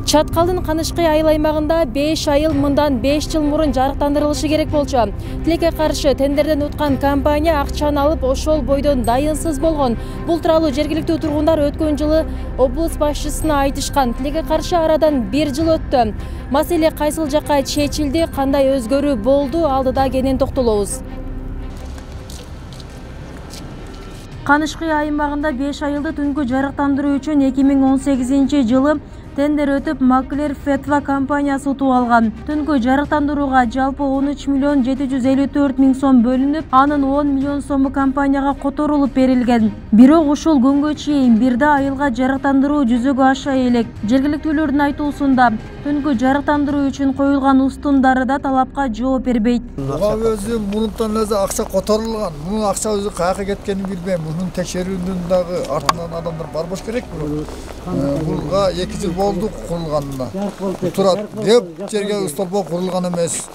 Чаткалдын Канышкы айыл аймагында 5 айыл мындан 5 жыл мурун жарыктандырылышы керек болчу. Тилекке каршы тендерден уткан компания акчаны алып ошол бойдон дайынсыз болгон. Бул тууралуу жергиликтүү тургундар өткөн жылы облус башчысына айтышкан. Тилекке каршы арадан 1 жыл өттү. Маселе кайсыл жакка чечилди, кандай өзгөрүү болду, алдыда кенен токтолобуз. Канышкы аймагында 5 айылды түнкү жарыктандыруу үчүн 2018 жылы тендер өтүп, Маклер Фетва компаниясы утуп алган. Түнкү жарыктандырууга жалпы 13 миллион 754 миң сом бөлүнүп, анын 10 миллион сому компанияга которулуп берилген. Бирок ушул күнгө чейин бир да айылга жарыктандыруу жүзөгө аша элек. Жергиликтүүлөрдүн айтуусунда, түнкү жарыктандыруу үчүн коюлган устундары да талапка жооп бербейт. Буга өзү мурунтан эле акча которулган. Мунун акча өзү каяка кеткенин билбейм. Мунун текшерүүнүн дагы артынан адамдар бар болуш керек. Буга 2 жыл болду курулганына. Турат көп жерге столбо курулган эмес.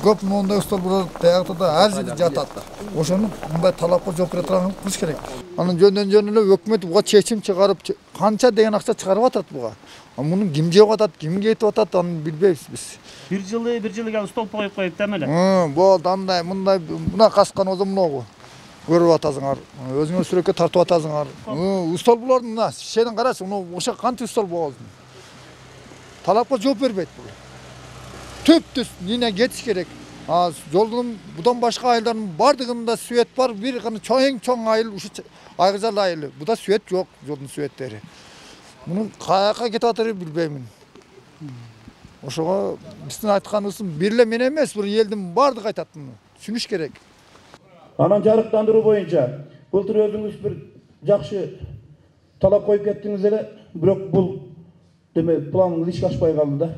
Көп мондай столбор таягда да ар жерде жатат. Ошону мындай талапка жооп бере турган кылыш керек. Анын жөндөн эле өкмөт буга чечим чыгарып, канча деген акча чыгарып атат буга. Мунун ким жеп атат, ким кетип атат, аны билбейбиз биз. Bir жылы столб коюп коюп демеле. Болду, андай, мындай, мына каскан озо мынагу. Көрүп атасыңар, өзүңөр сүрөккө тартып атасыңар. Столбулардын мына шешеден карачы, ошо кантип столб болду. Талапка жооп бербейт бул. Төптүс нене кетиш керек. Жолдун будан башка айылдардын бардыгында свет бар, бир гана чоң айыл, ушу Айгызал айылы. Буда свет жок, жолдун светтери. Мунун каяка кетип атырын билбеймин. Ошого биздин айтканыбыз бир эле мен эмес, бул элдин бардыгы айтат муну. Түшүнүш керек. Анан жарыктандыруу боюнча былтыр өзүңүз бир жакшы талап коюп кеттиңиз эле, бирок бул деме планыңыз ишке ашпай калды да.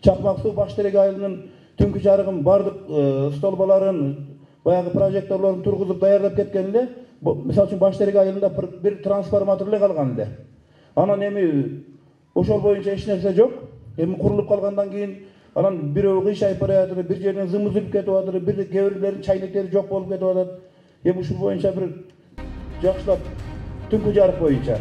Чакмак суу Баштерек айылынын түнкү жарыгын бардык столбаларын, баягы прожекторлорун тургузуп даярдап кеткенде, мисалы үчүн Баштерек айылында бир трансформатор эле калган эле. Анан эми ошол боюнча эч нерсе жок. Эми курулуп калгандан кийин анан бирөө кыйшайып баратыр, бир жерден зым үзүлүп кетип атыр, бир кээ-бирлеринин чайнектери жок болуп кетип атат. Эми ушул боюнча бир жакшылап түнкү жарык боюнча.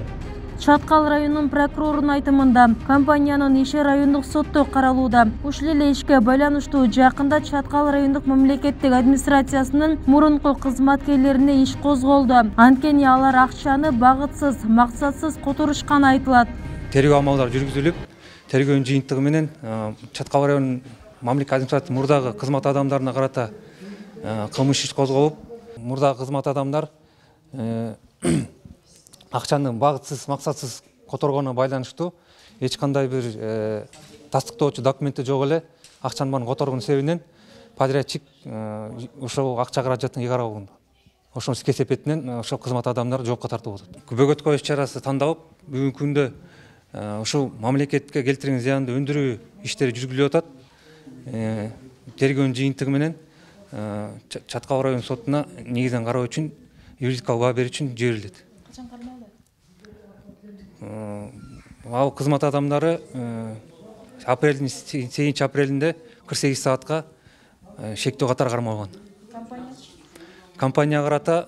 Чаткал районунун прокурорунун айтымында, компаниянын иши райондук сотто каралууда. Ушул эле ишке байланыштуу жакында Чаткал райондук мамлекеттик администрациясынын мурунку кызматкерлерине иш козголду. Анткени алар акчаны багытсыз, максатсыз которушканы айтылат. Тергөө амалдары жүргүзүлүп, тергөөнүн жыйынтыгы менен Чаткал районунун мамлекеттик администрация мурдагы кызмат адамдарына карата кылмыш иш козголуп, мурдагы кызмат адамдар акчаны багытсыз, максатсыз которгонуна байланыштуу эч кандай бир тастыктоочу документи жок эле акчанын баарын которгон себебинен подрядчик ошол акча каражатын ыйгарабаган. Ошонун кесепетинен ошол кызмат адамдар жоопко тартылып атат. Бөгөткө иш чарасы тандалып, бүгүнкү күндө ушул мамлекетке келтирген зыянды өндүрүү иштери жүргүзүлүп атат. Тергөөнүн жыйынтыгы менен Чаткал район сотуна негизинен кароо үчүн юридикалык баа берүү үчүн жиберилет. Ал кызмат адамдары апрелдин 8-апрелинде 48 саатка шектөө катары кармалган. Компания карата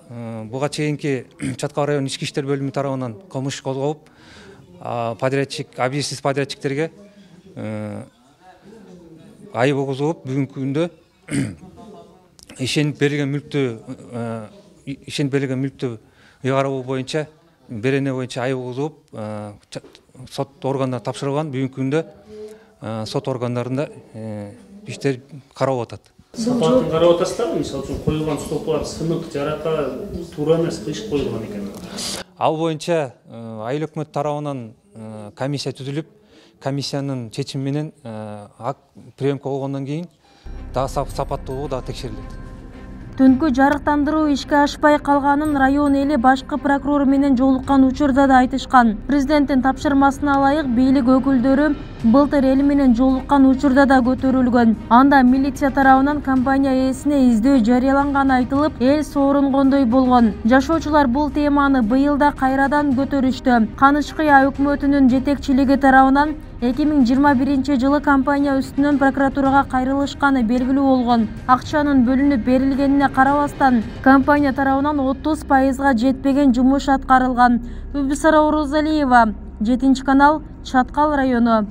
буга чейинки Чаткал район ички иштер бөлүмү тарабынан кылмыш козголуп, подрядчик, объектсиз подрядчиктерге айып огузулуп, бүгүнкү күндө ишенип берилген мүлктү ыйгаруу боюнча, берене боюнча айып огузулуп, сот органдарына тапшырылган. Бүгүнкү күндө сот органдарында иштер каралып атат. Сапатын карап атасыздарбы? Мисалы үчүн коюлган столбар сынык, жарака туура эмес кыш коюлган экен. Ал боюнча айыл өкмөт тарабынан комиссия түзүлүп, комиссиянын чечими менен приемка болгондон кийин дагы сапаттуулугу дагы текшерилет. Түнкү жарыктандыруу ишке ашпай калганын район эли башкы прокурор менен жолуккан учурда да айтышкан. Президенттин тапшырмасына ылайык бийлик өкүлдөрү былтыр эл менен жолуккан учурда да көтөрүлгөн. Анда милиция тарабынан компания ээсине издөө жарыяланганы айтылып, эл соорунгондой болгон. Жашоочулар бул теманы быйыл да кайрадан көтөрүштү. Канышкы өкмөтүнүн жетекчилиги тарабынан 2021 жылы компания үстүнөн прокуратурага кайрылышканы белгилүү болгон. Акчанын бөлүнүп берилгенине карабастан, компания тарабынан 30%га жетпеген жумуш аткарылган. Үбүсара Орозалиева, 7 канал, Чаткал району.